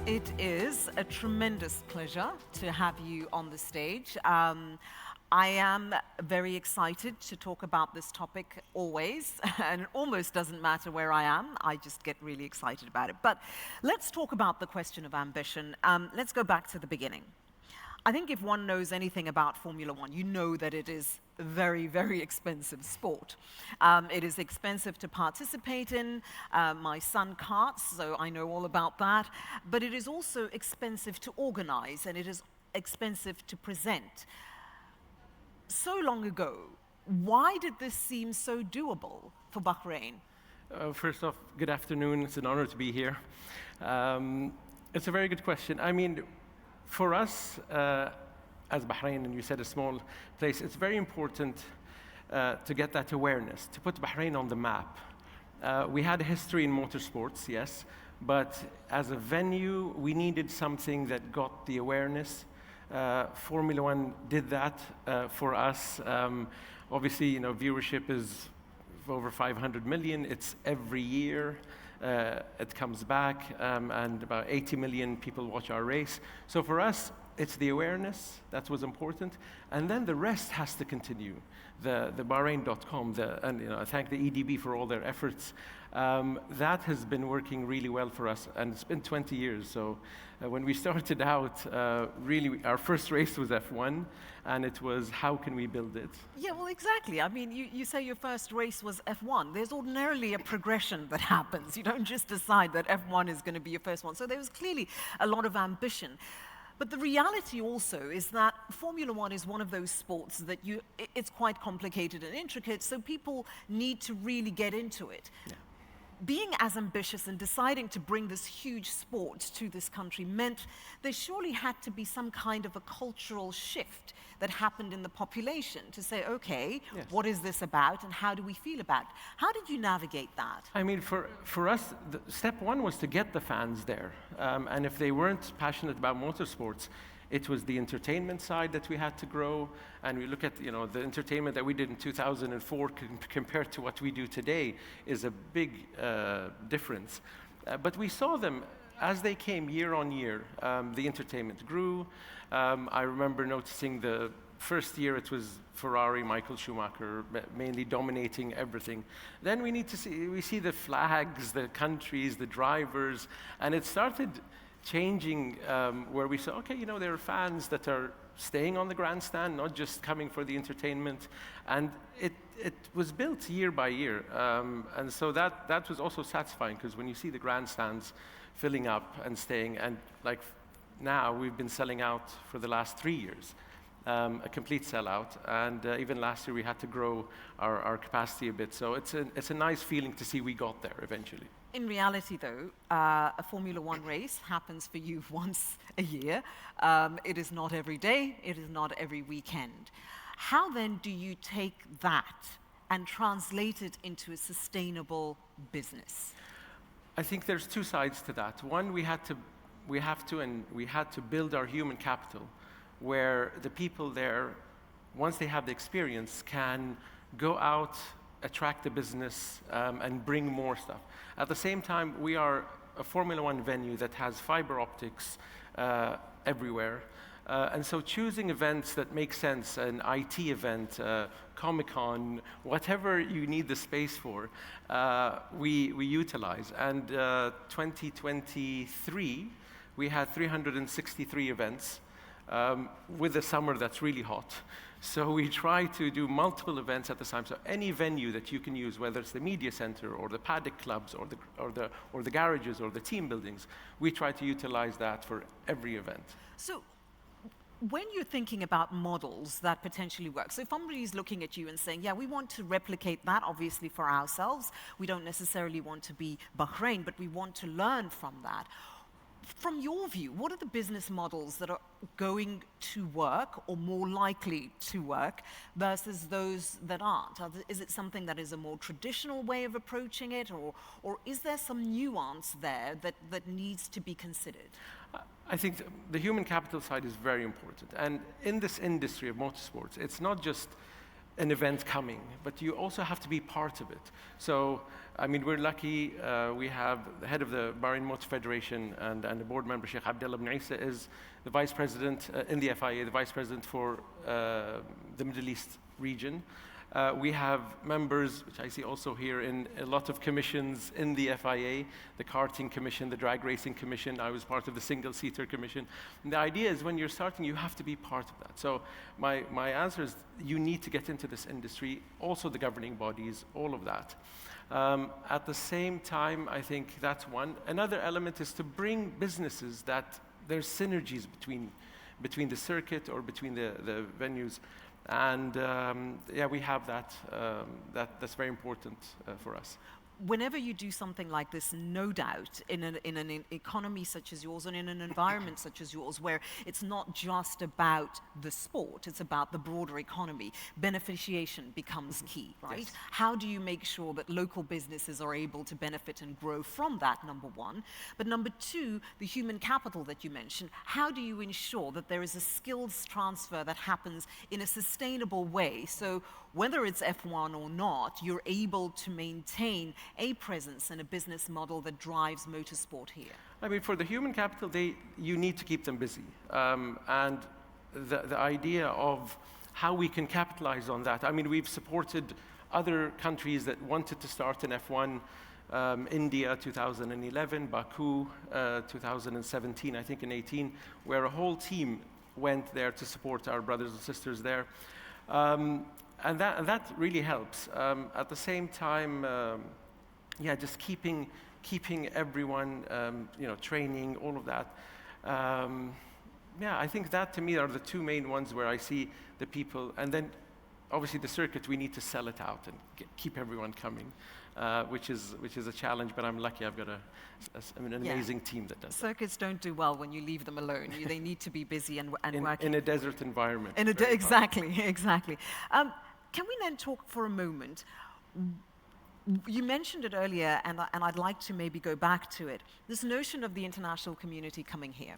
It is a tremendous pleasure to have you on the stage. I am very excited to talk about this topic always, and it almost doesn't matter where I am, I just get really excited about it. But let's talk about the question of ambition. Let's go back to the beginning. I think if one knows anything about Formula One, you know that it is a very, very expensive sport. It is expensive to participate in. My son karts, so I know all about that. But it is also expensive to organize, and it is expensive to present. So long ago, why did this seem so doable for Bahrain? First off, good afternoon. It's an honor to be here. It's a very good question. I mean, for us, as Bahrain, and you said a small place, it's very important to get that awareness, to put Bahrain on the map. We had a history in motorsports, yes, but as a venue, we needed something that got the awareness. Formula One did that for us. Obviously, you know, viewership is over 500 million. It's every year. It comes back, and about 80 million people watch our race. So for us, it's the awareness that was important, and then the rest has to continue. The Bahrain.com, and you know, I thank the EDB for all their efforts. That has been working really well for us, and it's been 20 years. So when we started out, really, our first race was F1, and it was, how can we build it? Yeah, well, exactly. I mean, you say your first race was F1. There's ordinarily a progression that happens. You don't just decide that F1 is going to be your first one. So there was clearly a lot of ambition. But the reality also is that Formula One is one of those sports that it's quite complicated and intricate, so people need to really get into it. Yeah. Being as ambitious and deciding to bring this huge sport to this country meant there surely had to be some kind of a cultural shift that happened in the population to say, okay, yes, what is this about and how do we feel about it? How did you navigate that? I mean, for us, step one was to get the fans there. And if they weren't passionate about motorsports, it was the entertainment side that we had to grow. And we look at, you know, the entertainment that we did in 2004 compared to what we do today is a big difference. But we saw them as they came year on year. The entertainment grew. I remember noticing the first year it was Ferrari, Michael Schumacher, mainly dominating everything. Then we see the flags, the countries, the drivers, and it started changing where we saw, okay, you know, there are fans that are staying on the grandstand, not just coming for the entertainment. And it was built year by year. And so that was also satisfying, because when you see the grandstands filling up and staying, and like now we've been selling out for the last 3 years, a complete sellout. And even last year we had to grow our capacity a bit. So it's a nice feeling to see we got there eventually. In reality, though, a Formula One race happens for you once a year. It is not every day. It is not every weekend. How then do you take that and translate it into a sustainable business? I think there's two sides to that. One, we had to build our human capital, where the people there, once they have the experience, can go out, attract the business, and bring more stuff. At the same time, we are a Formula One venue that has fiber optics everywhere. And so choosing events that make sense, an IT event, Comic-Con, whatever you need the space for, we utilize. And 2023, we had 363 events with a summer that's really hot. So we try to do multiple events at the time. So any venue that you can use, whether it's the media center or the paddock clubs or the garages or the team buildings, we try to utilize that for every event. So when you're thinking about models that potentially work, so if somebody is looking at you and saying, yeah, we want to replicate that, obviously, for ourselves. We don't necessarily want to be Bahrain, but we want to learn from that. From your view, what are the business models that are going to work or more likely to work versus those that aren't? Is it something that is a more traditional way of approaching it, or is there some nuance there that needs to be considered? I think the human capital side is very important. And in this industry of motorsports, it's not just an event coming, but you also have to be part of it. So I mean, we're lucky. We have the head of the Bahrain Motor Federation and the board member, Sheikh Abdullah bin Isa, is the vice president in the FIA, the vice president for the Middle East region. We have members, which I see also here, in a lot of commissions in the FIA, the karting commission, the drag racing commission. I was part of the single-seater commission. And the idea is when you're starting, you have to be part of that. So my answer is you need to get into this industry, also the governing bodies, all of that. At the same time, I think that's one. Another element is to bring businesses that there's synergies between the circuit or between the venues. And yeah, we have that. That's very important for us. Whenever you do something like this, no doubt, in an economy such as yours and in an environment such as yours, where it's not just about the sport, it's about the broader economy, beneficiation becomes key, right? Yes. How do you make sure that local businesses are able to benefit and grow from that, number one? But number two, the human capital that you mentioned, how do you ensure that there is a skills transfer that happens in a sustainable way? So whether it's F1 or not, you're able to maintain a presence and a business model that drives motorsport here. I mean, for the human capital, you need to keep them busy. And the idea of how we can capitalize on that, I mean, we've supported other countries that wanted to start in F1, India 2011, Baku 2017, I think in 18, where a whole team went there to support our brothers and sisters there. And that really helps. At the same time, yeah, just keeping everyone, training, all of that. Yeah, I think that to me are the two main ones where I see the people. And then, obviously, the circuit, we need to sell it out and keep everyone coming, which is a challenge. But I'm lucky I've got an amazing team that does. Circuits don't do well when you leave them alone. They need to be busy and working. In a desert environment. Exactly. Can we then talk for a moment? You mentioned it earlier, and I'd like to maybe go back to it. This notion of the international community coming here.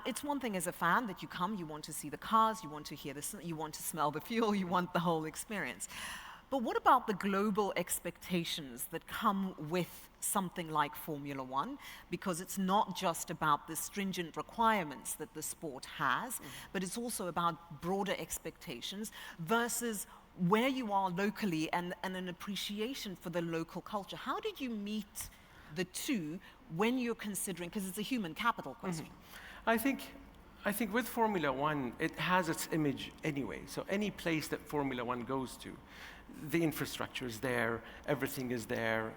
It's one thing as a fan that you come, you want to see the cars, you want to hear you want to smell the fuel, you want the whole experience. But what about the global expectations that come with something like Formula One? Because it's not just about the stringent requirements that the sport has, but it's also about broader expectations versus where you are locally and an appreciation for the local culture. How did you meet the two when you're considering, because it's a human capital question? I think with Formula One, it has its image anyway. So any place that Formula One goes to, the infrastructure is there, everything is there.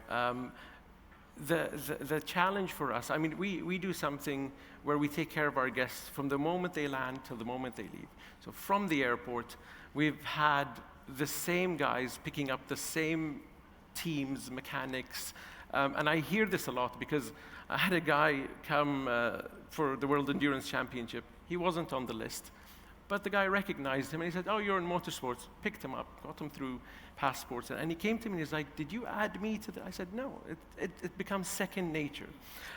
The challenge for us, I mean, we do something where we take care of our guests from the moment they land till the moment they leave. So from the airport, we've had the same guys picking up the same teams, mechanics, and I hear this a lot because I had a guy come for the World Endurance Championship. He wasn't on the list, but the guy recognized him and he said, "Oh, you're in motorsports." Picked him up, got him through passports, and he came to me and he's like, "Did you add me to the?" I said, "No, it becomes second nature,"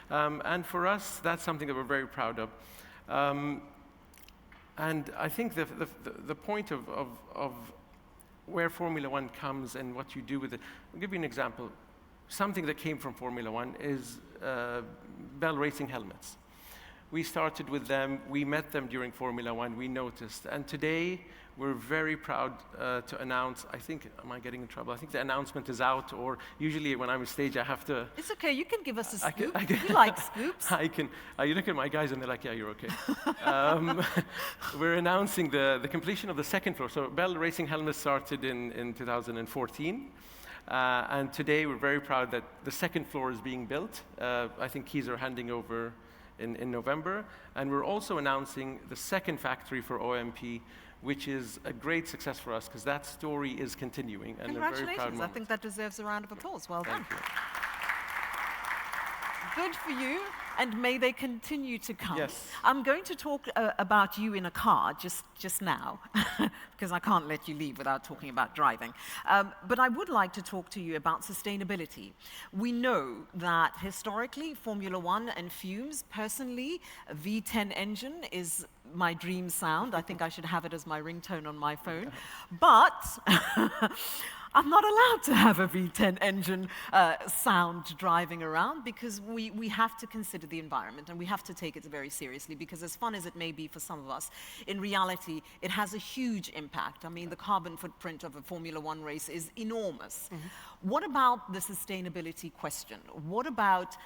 and for us, that's something that we're very proud of. And I think the point of where Formula One comes and what you do with it. I'll give you an example. Something that came from Formula One is Bell Racing helmets. We started with them, we met them during Formula One, we noticed. And today, we're very proud to announce, I think, am I getting in trouble? I think the announcement is out, or usually when I'm on stage, I have to... It's okay, you can give us a scoop. You like scoops. You look at my guys and they're like, "Yeah, you're okay." We're announcing the completion of the second floor. So Bell Racing helmets started in 2014. And today, we're very proud that the second floor is being built. I think keys are handing over in November. And we're also announcing the second factory for OMP, which is a great success for us because that story is continuing. And congratulations. I think that deserves a round of applause. Well done. Thank you. Good for you, and may they continue to come. Yes. I'm going to talk about you in a car just now, because I can't let you leave without talking about driving. But I would like to talk to you about sustainability. We know that historically, Formula One and fumes, personally, a V10 engine is my dream sound. I think I should have it as my ringtone on my phone. But I'm not allowed to have a V10 engine sound driving around because we have to consider the environment and we have to take it very seriously because as fun as it may be for some of us, in reality, it has a huge impact. I mean, the carbon footprint of a Formula One race is enormous. What about the sustainability question? What about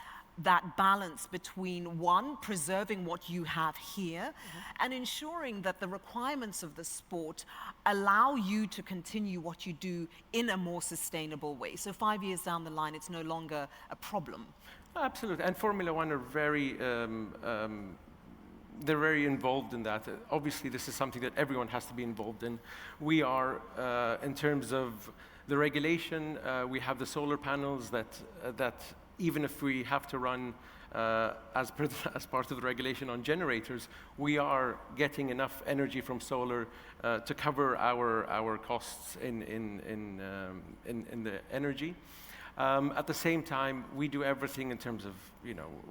that balance between, one, preserving what you have here, and ensuring that the requirements of the sport allow you to continue what you do in a more sustainable way? So 5 years down the line, it's no longer a problem. Absolutely, and Formula One are very, they're very involved in that. Obviously, this is something that everyone has to be involved in. We are, in terms of the regulation, we have the solar panels that even if we have to run as part of the regulation on generators, we are getting enough energy from solar to cover our costs in the energy. At the same time, we do everything in terms of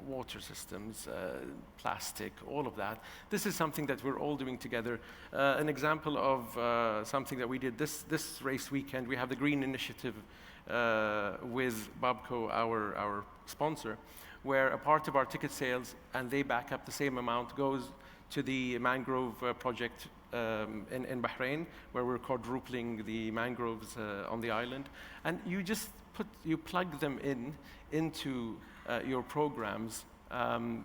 water systems, plastic, all of that. This is something that we're all doing together. An example of something that we did this race weekend, we have the Green Initiative with Babco, our sponsor, where a part of our ticket sales, and they back up the same amount, goes to the mangrove project in Bahrain, where we're quadrupling the mangroves on the island. And you plug them into your programs, and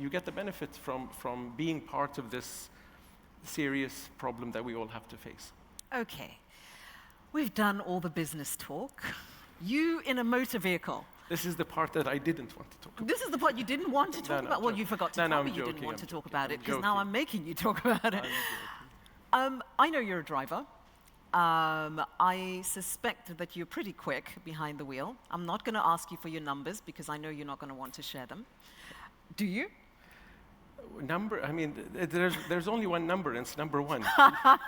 you get the benefit from being part of this serious problem that we all have to face. Okay. We've done all the business talk. You in a motor vehicle. This is the part that I didn't want to talk about. This is the part you didn't want to talk about? Well, you forgot to tell me you didn't want to talk about it, because now I'm making you talk about it. I know you're a driver. I suspect that you're pretty quick behind the wheel. I'm not going to ask you for your numbers, because I know you're not going to want to share them. Do you? Number? I mean, there's only one number, and it's number one. You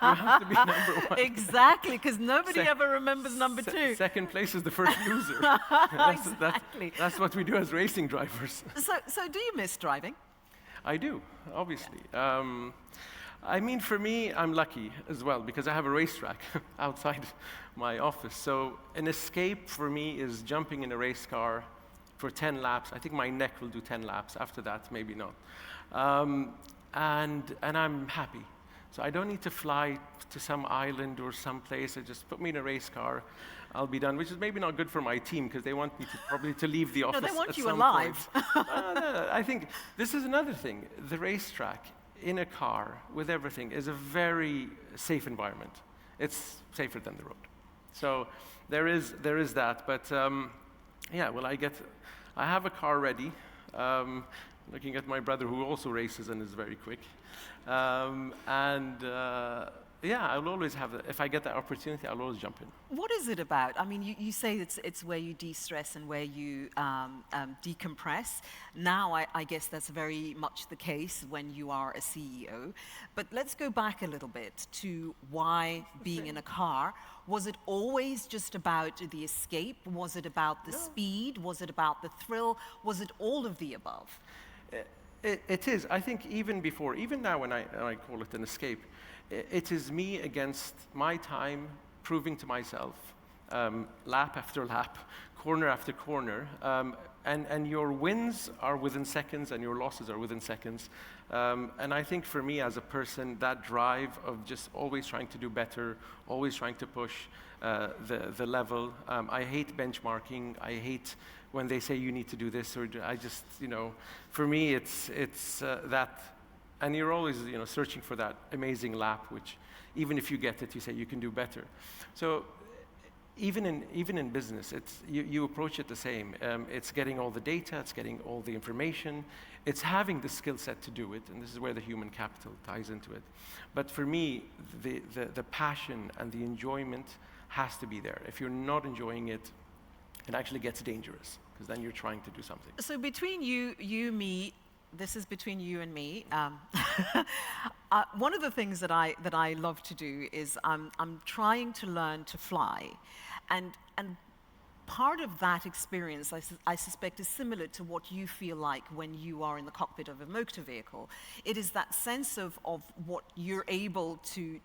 have to be number one. Exactly, because nobody ever remembers number two. Second place is the first loser. Exactly. That's what we do as racing drivers. So do you miss driving? I do, obviously. I mean, for me, I'm lucky as well, because I have a racetrack outside my office. So an escape for me is jumping in a race car for 10 laps. I think my neck will do 10 laps. After that, maybe not. And I'm happy. So I don't need to fly to some island or some place. Just put me in a race car. I'll be done, which is maybe not good for my team, because they want me to probably to leave the office. No, they want you some alive. No, I think this is another thing. The racetrack in a car with everything is a very safe environment. It's safer than the road. So there is that. But yeah, well, I have a car ready. Looking at my brother, who also races and is very quick. Yeah, I'll always have that. If I get that opportunity, I'll always jump in. What is it about? I mean, you say it's where you de-stress and where you decompress. Now, I guess that's very much the case when you are a CEO. But let's go back a little bit to why being in a car. Was it always just about the escape? Was it about the speed? Was it about the thrill? Was it all of the above? It is. I think even before, even now when I call it an escape, it is me against my time, proving to myself, lap after lap, corner after corner, and your wins are within seconds and your losses are within seconds. And I think for me as a person, that drive of just always trying to do better, always trying to push the level. I hate benchmarking. I hate when they say you need to do this, or I just, for me it's that, and you're always searching for that amazing lap, which even if you get it, you say you can do better. So even in business, you approach it the same. It's getting all the data, it's getting all the information, it's having the skill set to do it, and this is where the human capital ties into it. But for me, the passion and the enjoyment has to be there. If you're not enjoying it, it actually gets dangerous, because then you're trying to do something. So between you, me, this is between you and me. One of the things that I love to do is I'm trying to learn to fly, and part of that experience, I suspect, is similar to what you feel like when you are in the cockpit of a motor vehicle. It is that sense of what you're able to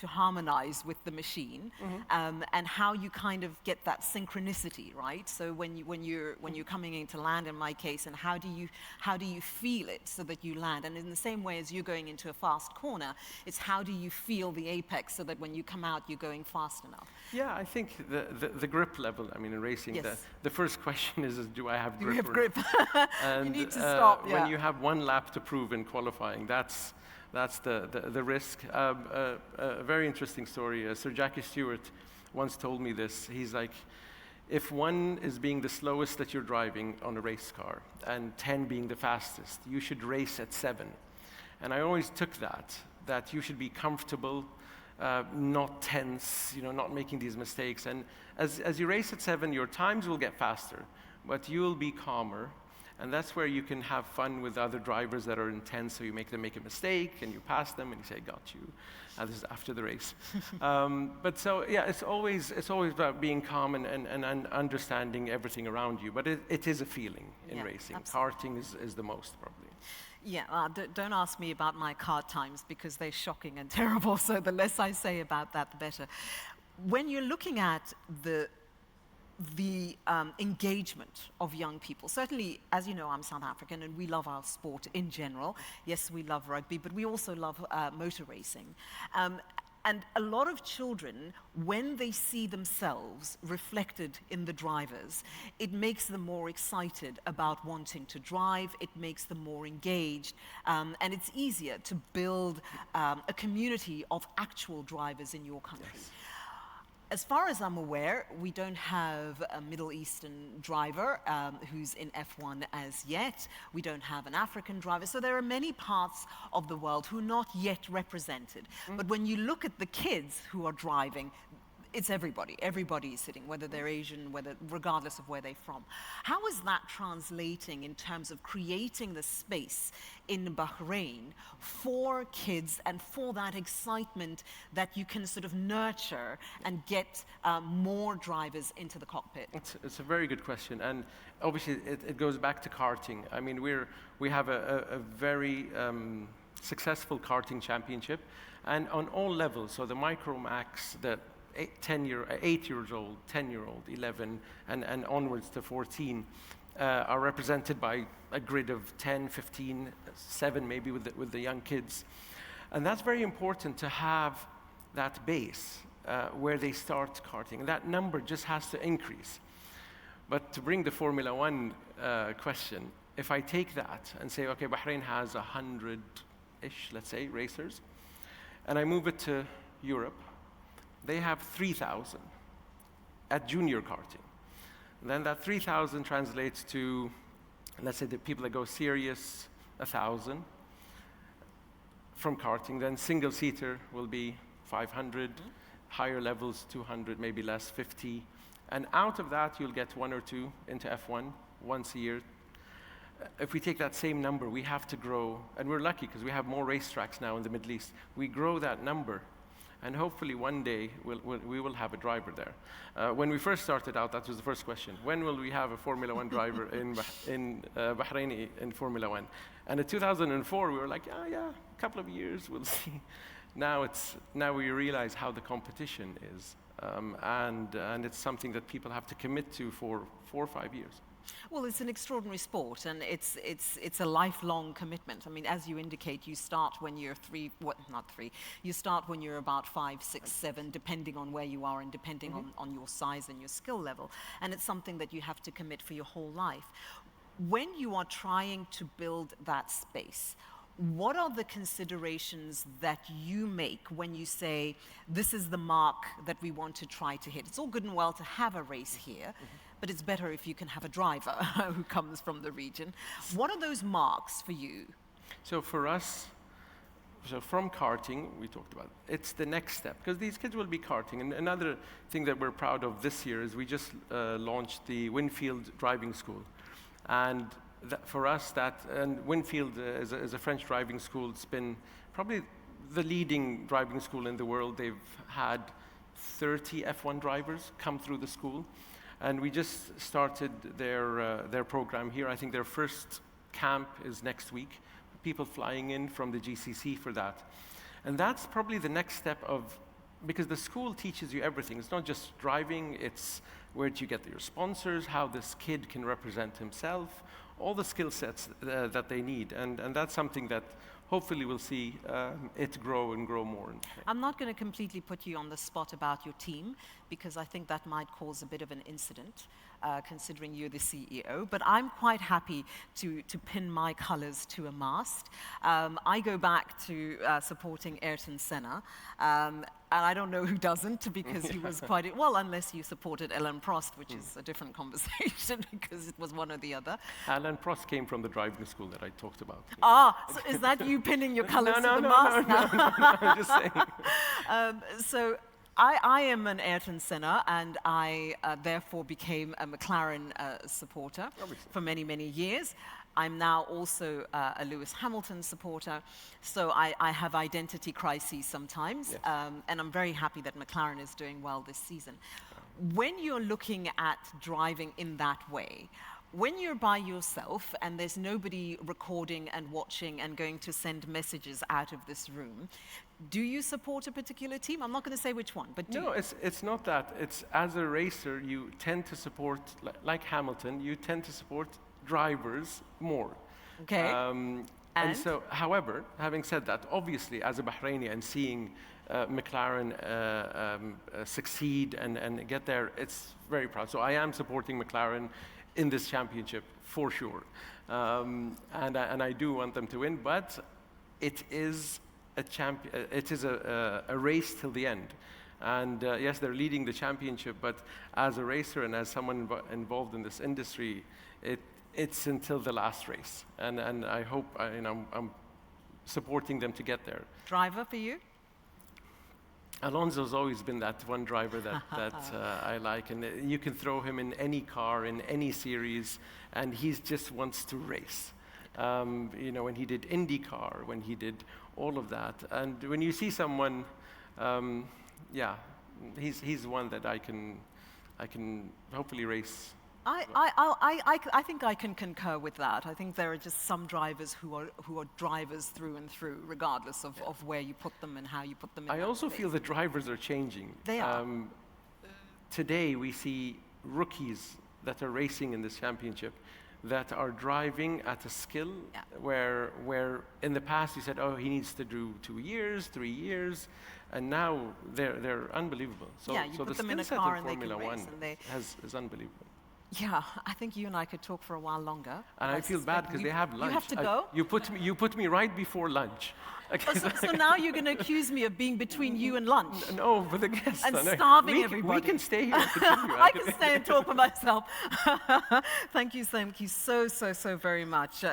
harmonize with the machine, and how you kind of get that synchronicity, right? So when you're coming into land, in my case, and how do you feel it so that you land? And in the same way as you're going into a fast corner, it's how do you feel the apex so that when you come out, you're going fast enough. Yeah, I think the grip level, I mean, in racing, Yes. the first question is do I have grip? Do you have or grip? And, you need to stop, when you have one lap to prove in qualifying, that's the risk. A very interesting story. Sir Jackie Stewart once told me this. He's like, if 1 is being the slowest that you're driving on a race car and 10 being the fastest, you should race at 7. And I always took that you should be comfortable, not tense, not making these mistakes. And as you race at 7, your times will get faster, but you'll be calmer. And that's where you can have fun with other drivers that are intense, so you make them make a mistake, and you pass them, and you say, got you. This is after the race. But so, yeah, it's always about being calm and understanding everything around you. But it is a feeling in racing. Absolutely. Karting is the most, probably. Yeah, don't ask me about my kart times because they're shocking and terrible, so the less I say about that, the better. When you're looking at the engagement of young people, certainly, as you know, I'm South African and we love our sport in general. Yes, we love rugby, but we also love motor racing. And a lot of children, when they see themselves reflected in the drivers, it makes them more excited about wanting to drive, it makes them more engaged, and it's easier to build a community of actual drivers in your country. Yes. As far as I'm aware, we don't have a Middle Eastern driver who's in F1 as yet. We don't have an African driver. So there are many parts of the world who are not yet represented. But when you look at the kids who are driving, it's everybody. Everybody is sitting, whether they're Asian, regardless of where they're from. How is that translating in terms of creating the space in Bahrain for kids and for that excitement that you can sort of nurture and get more drivers into the cockpit? It's a very good question, and obviously it goes back to karting. I mean, we have a very successful karting championship, and on all levels. So the micro max, the 8 years old, 10-year-old, 11, and onwards to 14 are represented by a grid of 10, 15, 7 maybe with the young kids. And that's very important to have that base where they start karting. And that number just has to increase. But to bring the Formula One question, if I take that and say, okay, Bahrain has 100-ish, let's say, racers, and I move it to Europe, they have 3,000 at junior karting. And then that 3,000 translates to, let's say, the people that go serious, 1,000 from karting. Then single-seater will be 500, higher levels, 200, maybe less, 50. And out of that, you'll get 1 or 2 into F1 once a year. If we take that same number, we have to grow, and we're lucky because we have more racetracks now in the Middle East. We grow that number. And hopefully one day we will have a driver there. When we first started out, that was the first question. When will we have a Formula One driver in Bahrain in Formula One? And in 2004, we were like, oh yeah, a couple of years, we'll see. Now we realize how the competition is. And it's something that people have to commit to for 4 or 5 years. Well, it's an extraordinary sport, and it's a lifelong commitment. I mean, as you indicate, you start when you're you start when you're about 5, 6, 7, depending on where you are and depending on your size and your skill level. And it's something that you have to commit for your whole life. When you are trying to build that space, what are the considerations that you make when you say, this is the mark that we want to try to hit? It's all good and well to have a race here, but it's better if you can have a driver who comes from the region. What are those marks for you? So for us, from karting, we talked about, it's the next step, because these kids will be karting. And another thing that we're proud of this year is we just launched the Winfield Driving School. And for us, and Winfield is a French driving school. It's been probably the leading driving school in the world. They've had 30 F1 drivers come through the school. And we just started their program here. I think their first camp is next week. People flying in from the GCC for that. And that's probably the next step because the school teaches you everything. It's not just driving, it's where do you get your sponsors, how this kid can represent himself, all the skill sets that they need. And that's something that hopefully we'll see it grow and grow more. I'm not going to completely put you on the spot about your team, because I think that might cause a bit of an incident, considering you're the CEO. But I'm quite happy to pin my colors to a mast. I go back to supporting Ayrton Senna. And I don't know who doesn't, because he was quite, well, unless you supported Alain Prost, which is a different conversation, because it was one or the other. Alain Prost came from the driving school that I talked about. Ah, so is that you pinning your colors to the mast now? No, I'm just saying. So I am an Ayrton Senna, and I therefore became a McLaren supporter for many, many years. I'm now also a Lewis Hamilton supporter, so I have identity crises sometimes, yes. And I'm very happy that McLaren is doing well this season. When you're looking at driving in that way, when you're by yourself and there's nobody recording and watching and going to send messages out of this room, do you support a particular team? I'm not going to say which one, but do you? No, it's not that. It's as a racer, you tend to support, like Hamilton, you tend to support drivers more. Okay. And so, however, having said that, obviously, as a Bahraini and seeing McLaren succeed and get there, it's very proud. So I am supporting McLaren in this championship for sure, and I do want them to win. But it is a race till the end. And yes, they're leading the championship, but as a racer and as someone involved in this industry, it's until the last race, and I hope I'm supporting them to get there. Driver for you? Alonso's always been that one driver that I like, and you can throw him in any car, in any series, and he just wants to race. When he did IndyCar, when he did all of that, and when you see someone, he's one that I can hopefully race. I think I can concur with that. I think there are just some drivers who are drivers through and through, regardless of where you put them and how you put them in. I also feel the drivers are changing. They are. Today we see rookies that are racing in this championship that are driving at a skill where in the past you said, oh, he needs to do 2 years, 3 years, and now they're unbelievable. So you the put them in a skill car set and in they can Formula race, One is unbelievable. Yeah, I think you and I could talk for a while longer. And I feel bad because they have lunch. You have to go? You put me right before lunch. Okay, so now you're going to accuse me of being between you and lunch? No, for the guests. And starving everybody. We can stay here and continue. I can stay and talk for myself. Thank you so very much,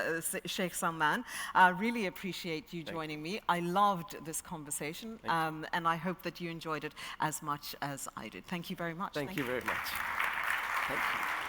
Sheikh Salman. I really appreciate you joining me. I loved this conversation, and I hope that you enjoyed it as much as I did. Thank you very much. Thank you very much. Thank you.